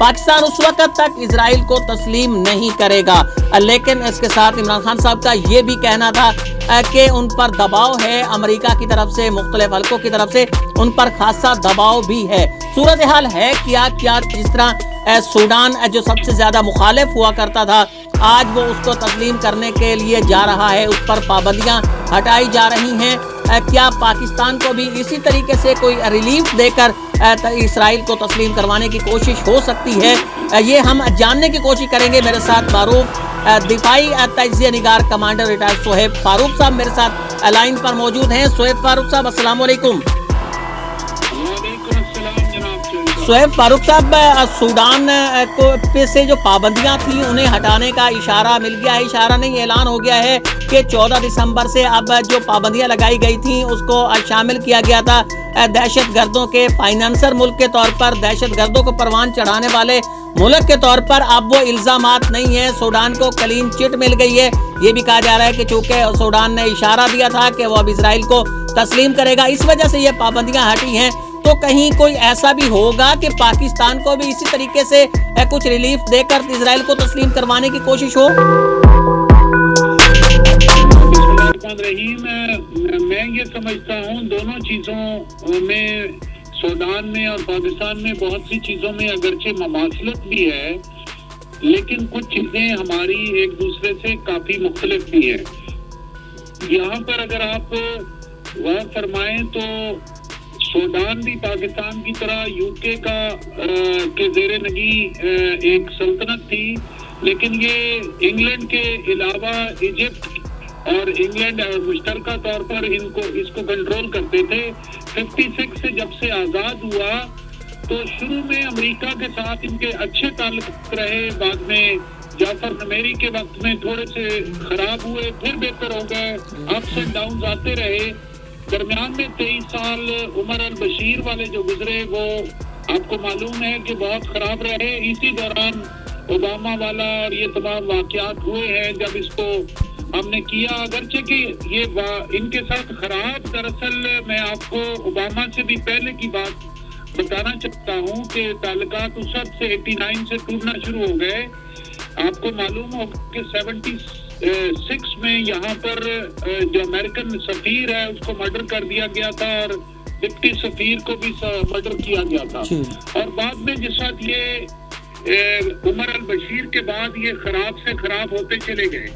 پاکستان اس وقت تک اسرائیل کو تسلیم نہیں کرے گا. لیکن اس کے ساتھ عمران خان صاحب کا یہ بھی کہنا تھا کہ ان پر دباؤ ہے امریکہ کی طرف سے, مختلف حلقوں کی طرف سے ان پر خاصا دباؤ بھی ہے. صورتحال ہے کیا جس طرح سوڈان جو سب سے زیادہ مخالف ہوا کرتا تھا آج وہ اس کو تسلیم کرنے کے لیے جا رہا ہے, اس پر پابندیاں ہٹائی جا رہی ہیں. کیا پاکستان کو بھی اسی طریقے سے کوئی ریلیف دے کر اسرائیل کو تسلیم کروانے کی کوشش ہو سکتی ہے؟ یہ ہم جاننے کی کوشش کریں گے. میرے ساتھ معروف دفاعی تجزیہ نگار کمانڈر ریٹائر صہیب فاروق صاحب میرے ساتھ لائن پر موجود ہیں. صہیب فاروق صاحب السلام علیکم. صہیب فاروق صاحب, سوڈان پہ سے جو پابندیاں تھیں انہیں ہٹانے کا اشارہ مل گیا ہے, اشارہ نہیں اعلان ہو گیا ہے کہ 14 دسمبر سے اب جو پابندیاں لگائی گئی تھیں اس کو شامل کیا گیا تھا دہشت گردوں کے فائنانسر ملک کے طور پر, دہشت گردوں کو پروان چڑھانے والے ملک کے طور پر. اب وہ الزامات نہیں ہیں, سوڈان کو کلین چٹ مل گئی ہے. یہ بھی کہا جا رہا ہے کہ چونکہ سوڈان نے اشارہ دیا تھا کہ وہ اب اسرائیل کو تسلیم کرے گا, اس وجہ سے یہ پابندیاں ہٹی ہیں. تو کہیں کوئی ایسا بھی ہوگا کہ پاکستان کو بھی اسی طریقے سے کچھ ریلیف دے کر اسرائیل کو تسلیم کروانے کی کوشش ہو؟ میں یہ سمجھتا ہوں دونوں چیزوں میں, سوڈان میں اور پاکستان میں بہت سی چیزوں میں اگرچہ مماثلت بھی ہے لیکن کچھ چیزیں ہماری ایک دوسرے سے کافی مختلف بھی ہیں. یہاں پر اگر آپ غور فرمائیں تو سوڈان بھی پاکستان کی طرح یو کے کے زیر نگی ایک سلطنت تھی, لیکن یہ انگلینڈ کے علاوہ ایجپٹ اور انگلینڈ مشترکہ طور پر اس کو کنٹرول کرتے تھے. 56 سے جب سے آزاد ہوا تو شروع میں امریکہ کے ساتھ ان کے اچھے تعلق رہے, بعد میں جعفر نمیری کے وقت میں تھوڑے سے خراب ہوئے, پھر بہتر ہو گئے, اپس اینڈ ڈاؤنز آتے رہے. درمیان میں 23 سال عمر البشیر والے جو گزرے وہ آپ کو معلوم ہے کہ بہت خراب رہے. اسی دوران اوباما والا اور یہ تمام واقعات ہوئے ہیں جب اس کو ہم نے کیا, اگرچہ کہ یہ ان کے ساتھ خراب. دراصل میں آپ کو اوباما سے بھی پہلے کی بات بتانا چاہتا ہوں کہ تعلقات اس وقت سے 89 سے ٹوٹنا شروع ہو گئے. آپ کو معلوم ہو کہ 76 میں یہاں پر جو امریکن سفیر ہے اس کو مرڈر کر دیا گیا تھا اور ڈپٹی سفیر کو بھی مرڈر کیا گیا تھا. اور بعد میں جس وقت یہ عمر البشیر کے بعد یہ خراب سے خراب ہوتے چلے گئے.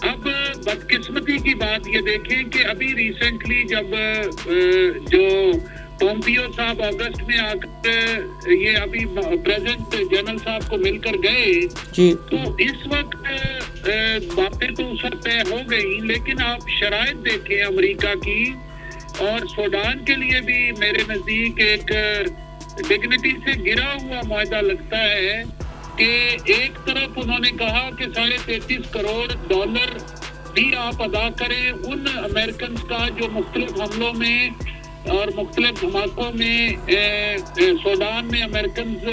اب بدقسمتی کی بات یہ دیکھیں کہ ابھی ریسنٹلی جب جو پومپیو صاحب اگست میں آ کر یہ ابھی پریزیڈنٹ جنرل صاحب کو مل کر گئے تو اس وقت باتیں تو اس وقت طے ہو گئی, لیکن آپ شرائط دیکھیں امریکہ کی اور سوڈان کے لیے بھی میرے نزدیک ایک ڈگنیٹی سے گرا ہوا معاہدہ لگتا ہے کہ ایک طرف انہوں نے کہا کہ $33 کروڑ بھی آپ ادا کریں ان امریکنز کا جو مختلف حملوں میں اور مختلف دھماکوں میں سوڈان میں امریکنز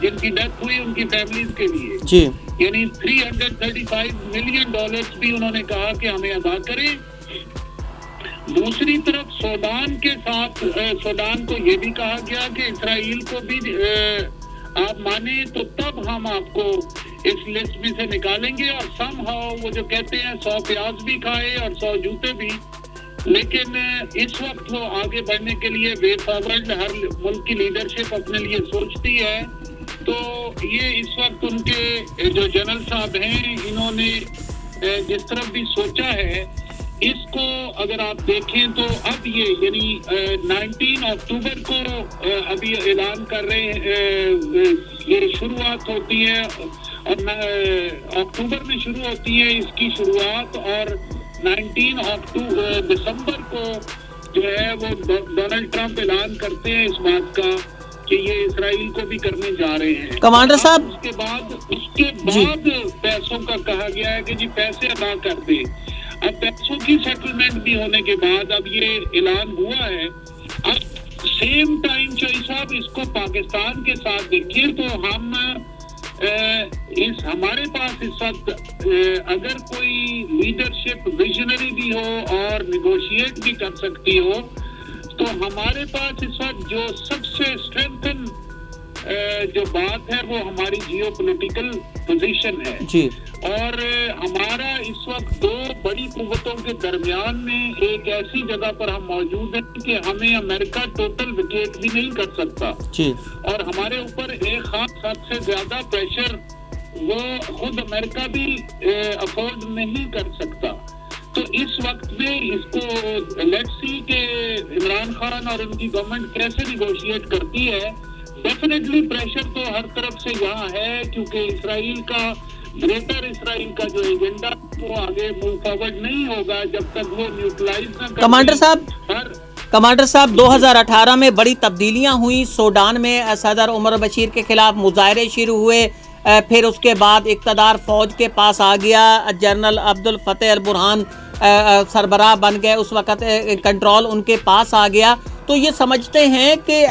جن کی ڈیتھ ہوئی ان کی فیملیز کے لیے, یعنی $335 ملین بھی انہوں نے کہا کہ ہمیں ادا کریں. دوسری طرف سوڈان کے ساتھ سوڈان کو یہ بھی کہا گیا کہ اسرائیل کو بھی آپ مانیں تو تب ہم آپ کو اس لسٹ میں سے نکالیں گے, اور سم ہاؤ وہ جو کہتے ہیں 100 پیاز بھی کھائے اور 100 جوتے بھی. لیکن اس وقت وہ آگے بڑھنے کے لیے وے فارورڈ ہر ملک کی لیڈرشپ اپنے لیے سوچتی ہے. تو یہ اس وقت ان کے جو جنرل صاحب ہیں انہوں نے جس طرف بھی سوچا ہے اس کو اگر آپ دیکھیں تو اب یہ یعنی 19 اکتوبر کو ابھی اعلان کر رہے ہیں, یہ شروعات ہوتی ہے اور اکتوبر میں شروع ہوتی ہے اس کی شروعات, اور 19 دسمبر کو جو ہے وہ ڈونلڈ ٹرمپ اعلان کرتے ہیں اس بات کا کہ یہ اسرائیل کو بھی کرنے جا رہے ہیں. کمانڈر صاحب اس کے بعد پیسوں کا کہا گیا ہے کہ جی پیسے ادا کر دیں. اب پیسوں کی سیٹلمنٹ بھی ہونے کے بعد اب یہ اعلان ہوا ہے. اب سیم ٹائم چوئی صاحب اس کو پاکستان کے ساتھ دیکھیں تو ہم ہمارے پاس اس وقت اگر کوئی لیڈرشپ ویژنری بھی ہو اور نیگوشیٹ بھی کر سکتی ہو تو ہمارے پاس اس وقت جو سب سے اسٹرینتھن جو بات ہے وہ ہماری جیو پولیٹیکل پوزیشن ہے جی اور ہمارا اس وقت دو بڑی قوتوں کے درمیان میں ایک ایسی جگہ پر ہم موجود ہیں کہ ہمیں امریکہ ٹوٹل وکیٹ بھی نہیں کر سکتا جی اور ہمارے اوپر ایک خاص حد سے زیادہ پریشر وہ خود امریکہ بھی افورڈ نہیں کر سکتا. تو اس وقت میں اس کو لیٹ سی کہ عمران خان اور ان کی گورنمنٹ کیسے نیگوشیٹ کرتی ہے. ڈیفینیٹلی پریشر تو ہر طرف سے یہاں ہے کیونکہ اسرائیل کا گریٹر اسرائیل کا جو ایجنڈا وہ آگے موو فارورڈ نہیں ہوگا جب تک وہ نیوٹرلائز نہ کر. کمانڈر صاحب 2018 میں بڑی تبدیلیاں ہوئیں سوڈان میں. صدر عمر بشیر کے خلاف مظاہرے شروع ہوئے, پھر اس کے بعد اقتدار فوج کے پاس آ گیا, جنرل عبد الفتح البرہان سربراہ بن گئے, اس وقت کنٹرول ان کے پاس آ گیا. تو یہ سمجھتے ہیں کہ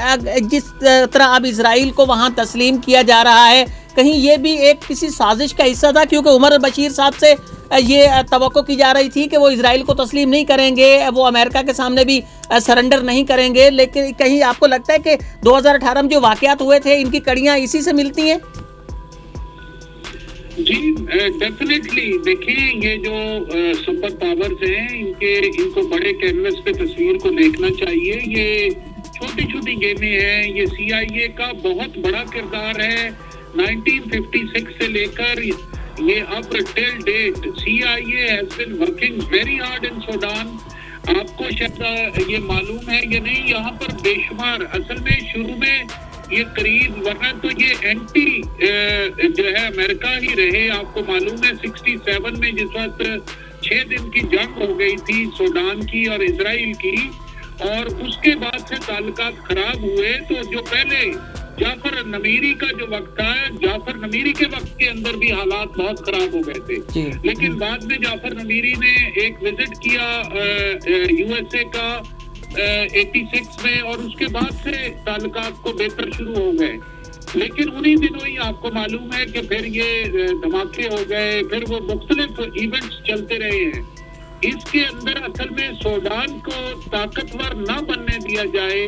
جس طرح اب اسرائیل کو وہاں تسلیم کیا جا رہا ہے کہیں یہ بھی ایک کسی سازش کا حصہ تھا, کیونکہ عمر البشیر صاحب سے یہ توقع کی جا رہی تھی کہ وہ اسرائیل کو تسلیم نہیں کریں گے, وہ امریکہ کے سامنے بھی سرنڈر نہیں کریں گے. لیکن کہیں آپ کو لگتا ہے کہ 2018 میں جو واقعات ہوئے تھے ان کی کڑیاں اسی سے ملتی ہیں؟ جی ڈیفینیٹلی دیکھیں یہ جو سپر پاورز ہیں ان کو بڑے کینوس پہ تصویر کو دیکھنا چاہیے. یہ چھوٹی چھوٹی گیمیں ہیں. یہ سی آئی اے کا بہت بڑا کردار ہے 1956 سے لے کر یہ اب till date. C I A has been working very hard in Sudan. آپ کو شاید یہ معلوم ہے یا نہیں, یہاں پر بے شمار اصل میں شروع میں یہ قریب ورنہ تو یہ اینٹی جو ہے امریکہ ہی رہے. آپ کو معلوم ہے 67 میں جس وقت 6 دن کی جنگ ہو گئی تھی سوڈان کی اور اسرائیل کی, اور اس کے بعد سے تعلقات خراب ہوئے. تو جو پہلے جعفر نمیری کا جو وقت تھا, جعفر نمیری کے وقت کے اندر بھی حالات بہت خراب ہو گئے تھے, لیکن بعد میں جعفر نمیری نے ایک وزٹ کیا یو ایس اے کا 86 میں, اور اس کے بعد سے تعلقات کو بہتر شروع ہو گئے. لیکن انہی دنوں ہی آپ کو معلوم ہے کہ پھر یہ دھماکے ہو گئے, پھر وہ مختلف ایونٹس چلتے رہے ہیں. اس کے اندر اصل میں سوڈان کو طاقتور نہ بننے دیا جائے,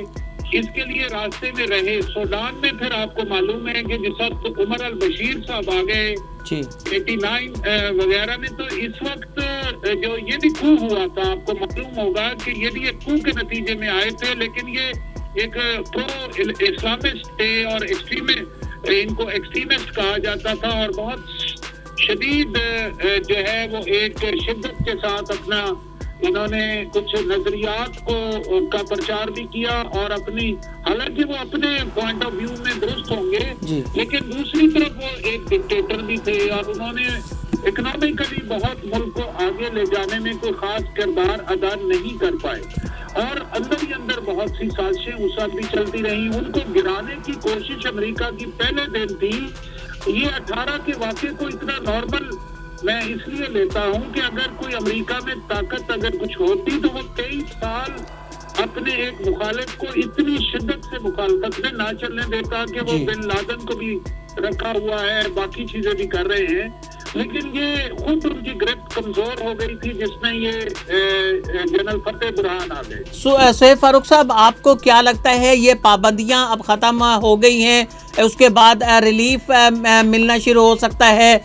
اس کے لیے راستے میں رہے. سوڈان میں پھر آپ کو معلوم ہے کہ جس وقت عمر البشیر صاحب آ گئے 89 وغیرہ میں, تو اس وقت جو یہ بھی کو ہوا تھا آپ کو معلوم ہوگا کہ یہ بھی ایک کو کے نتیجے میں آئے تھے. لیکن یہ ایک پرو اسلامسٹ تھے اور ان کو ایکسٹریمسٹ کہا جاتا تھا, اور بہت شدید جو ہے وہ ایک شدت کے ساتھ اپنا انہوں نے کچھ نظریات کا پرچار بھی کیا, اور اپنی حالانکہ وہ اپنے پوائنٹ آف ویو میں درست ہوں گے, لیکن دوسری طرف وہ ایک ڈکٹیٹر بھی تھے, اور انہوں نے اکنامکلی بہت ملک کو آگے لے جانے میں کوئی خاص کردار ادا نہیں کر پائے, اور اندر ہی اندر بہت سی سازشیں اس وقت بھی چلتی رہی. ان کو گرانے کی کوشش امریکہ کی پہلے دن تھی. یہ 18 کے واقعے کو اتنا نارمل میں اس لیے لیتا ہوں کہ اگر کوئی امریکہ میں طاقت اگر کچھ ہوتی تو وہ 23 سال اپنے ایک مخالف کو اتنی شدت سے مخالفت میں نہ چلنے دیتا کہ وہ بن لادن کو بھی رکھا ہوا ہے, باقی چیزیں بھی کر رہے ہیں. لیکن یہ خود ان کی گرفت کمزور ہو گئی تھی جس میں یہ جنرل فتح برہان آ گئے. سہیل فاروق صاحب, آپ کو کیا لگتا ہے یہ پابندیاں اب ختم ہو گئی ہیں, اس کے بعد ریلیف ملنا شروع ہو سکتا ہے,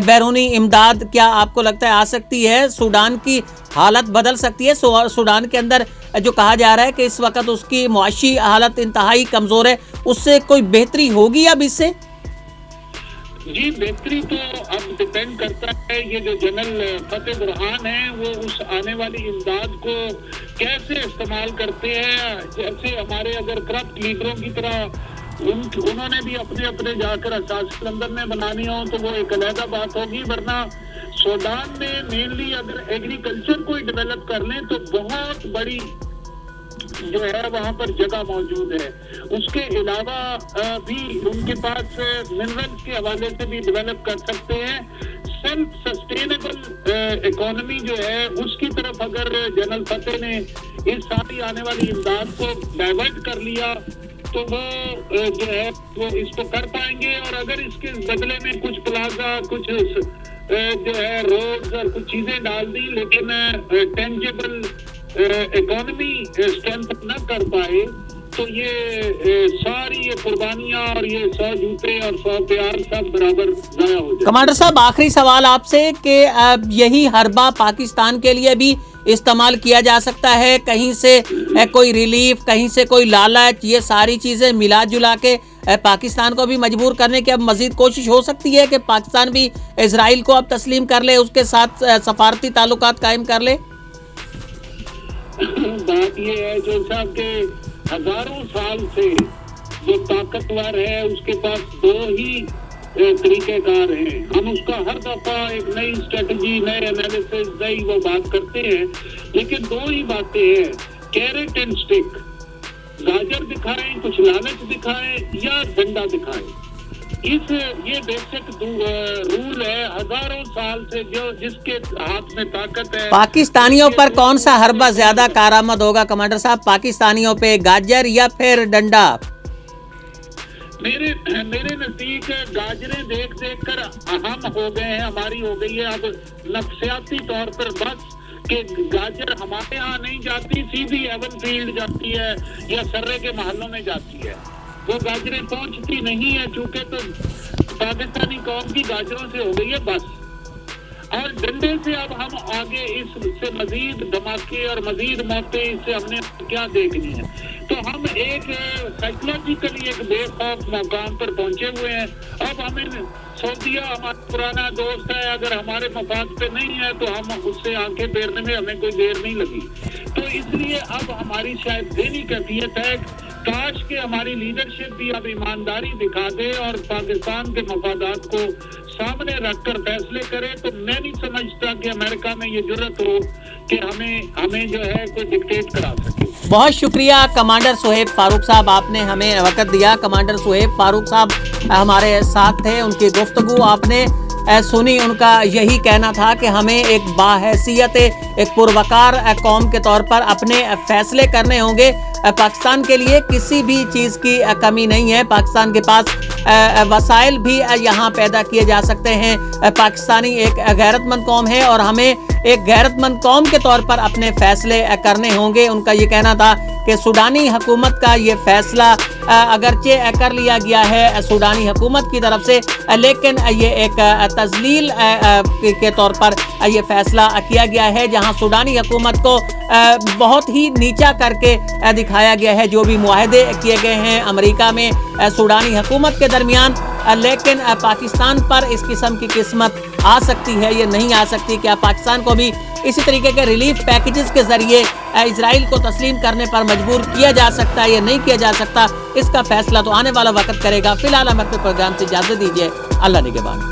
بیرونی امداد کیا آپ کو لگتا ہے آ سکتی ہے, سوڈان کی حالت بدل سکتی ہے؟ سوڈان کے اندر جو کہا جا رہا ہے کہ اس وقت اس کی معاشی حالت انتہائی کمزور ہے, اس سے کوئی بہتری ہوگی اب اس سے؟ جی بہتری تو اب ڈپینڈ کرتا ہے یہ جو جنرل فتح برہان ہیں وہ اس آنے والی امداد کو کیسے استعمال کرتے ہیں. جیسے ہمارے اگر کرپٹ لیڈروں کی طرح انہوں نے بھی اپنے جا کر اساس لندن میں بنانی ہو تو وہ ایک علیحدہ بات ہوگی, ورنہ سوڈان میں مینلی اگر ایگریکلچر کو ڈیولپ کر لیں تو بہت بڑی جو ہے وہاں پر جگہ موجود ہے. اس کے علاوہ بھی ان کے پاس منرلز کے حوالے سے بھی ڈیولپ کر سکتے ہیں. سیلف سسٹینیبل اکانومی جو ہے اس کی طرف اگر جنرل فتح نے اس ساری آنے والی امداد کو ڈائیورٹ کر لیا تو وہ جو ہے وہ اس کو کر پائیں گے. اور اگر اس کے بدلے میں کچھ پلازا کچھ جو ہے روڈز اور کچھ چیزیں ڈال دی لیکن ٹینجیبل اکانومی اسٹرینتھ نہ کر پائے تو یہ ساری یہ قربانیاں اور یہ 100 جوتے اور 100 پیار سب برابر ضائع ہو جائے. کمانڈر صاحب آخری سوال آپ سے کہ یہی حربہ پاکستان کے لیے بھی استعمال کیا جا سکتا ہے؟ کہیں سے کوئی ریلیف، کہیں سے کوئی لالچ، یہ ساری چیزیں ملا جلا کے پاکستان کو بھی مجبور کرنے کی اب مزید کوشش ہو سکتی ہے کہ پاکستان بھی اسرائیل کو اب تسلیم کر لے، اس کے ساتھ سفارتی تعلقات قائم کر لے؟ بات یہ ہے جو صاحب کہ ہزاروں سال سے جو طاقتور ہے اس کے پاس دو ہی طریقہ کار ہیں. ہم اس کا ہر دفعہ ایک نئی اسٹریٹجی، نئے انالیسس، نئی وہ بات کرتے ہیں، لیکن دو ہی باتیں ہیں، کیرٹ اینڈ اسٹک. گاجر دکھائیں، کچھ لالچ دکھائیں یا ڈنڈا دکھائیں. یہ بیسک رول ہے ہزاروں سال سے، جو جس کے ہاتھ میں طاقت ہے. پاکستانیوں پر کون سا حربہ زیادہ کارآمد ہوگا کمانڈر صاحب؟ پاکستانیوں پہ گاجر یا پھر ڈنڈا؟ میرے نزدیک گاجریں دیکھ کر اہم ہو گئے ہیں، ہماری ہو گئی ہے اب نفسیاتی طور پر بس کہ گاجر ہمارے ہاں نہیں جاتی، سیدھی ایون فیلڈ جاتی ہے یا سرے کے محلوں میں جاتی ہے. وہ گاجریں پہنچتی نہیں ہیں چونکہ تو پاکستانی قوم کی گاجروں سے ہو گئی ہے بس. اور ڈنڈے سے اب ہم آگے اس سے مزید دھماکے اور مزید موتیں اس سے ہم نے کیا دیکھنی ہے. تو ہم ایک سائیکولوجیکلی ایک بے خوف مقام پر پہنچے ہوئے ہیں. اب ہمیں سعودیہ ہمارا پرانا دوست ہے، اگر ہمارے مفاد پہ نہیں ہے تو ہم اس سے آنکھیں پھیرنے میں ہمیں کوئی دیر نہیں لگی. تو اس لیے اب ہماری شاید ذہنی کیفیت ہے، کاش کہ ہماری لیڈرشپ بھی اب ایمانداری دکھا دے اور پاکستان کے مفادات کو سامنے رکھ کر فیصلے کرے. تو میں نہیں سمجھتا کہ امریکہ میں یہ جرت ہو کہ ہمیں جو ہے کوئی ڈکٹیٹ کرا سکے. بہت شکریہ کمانڈر سہیب فاروق صاحب، آپ نے ہمیں وقت دیا. کمانڈر سہیب فاروق صاحب ہمارے ساتھ تھے، ان کی گفتگو آپ نے سنی. ان کا یہی کہنا تھا کہ ہمیں ایک باحیثیت ایک پروقار قوم کے طور پر اپنے فیصلے کرنے ہوں گے. پاکستان کے لیے کسی بھی چیز کی کمی نہیں ہے، پاکستان کے پاس وسائل بھی یہاں پیدا کیے جا سکتے ہیں. پاکستانی ایک غیرت مند قوم ہے اور ہمیں ایک غیرت مند قوم کے طور پر اپنے فیصلے کرنے ہوں گے. ان کا یہ کہنا تھا کہ سوڈانی حکومت کا یہ فیصلہ اگرچہ کر لیا گیا ہے سوڈانی حکومت کی طرف سے، لیکن یہ ایک تذلیل کے طور پر یہ فیصلہ کیا گیا ہے، جہاں سوڈانی حکومت کو بہت ہی نیچا کر کے دکھایا گیا ہے. جو بھی معاہدے کیے گئے ہیں امریکہ میں سوڈانی حکومت کے درمیان، لیکن پاکستان پر اس قسم کی قسمت آ سکتی ہے، یہ نہیں آ سکتی کہ پاکستان کو بھی اسی طریقے کے ریلیف پیکیجز کے ذریعے اسرائیل کو تسلیم کرنے پر مجبور کیا جا سکتا ہے یا نہیں کیا جا سکتا. اس کا فیصلہ تو آنے والا وقت کرے گا. فی الحال ہم اپنے پروگرام سے اجازت دیجیے. اللہ نگہبان.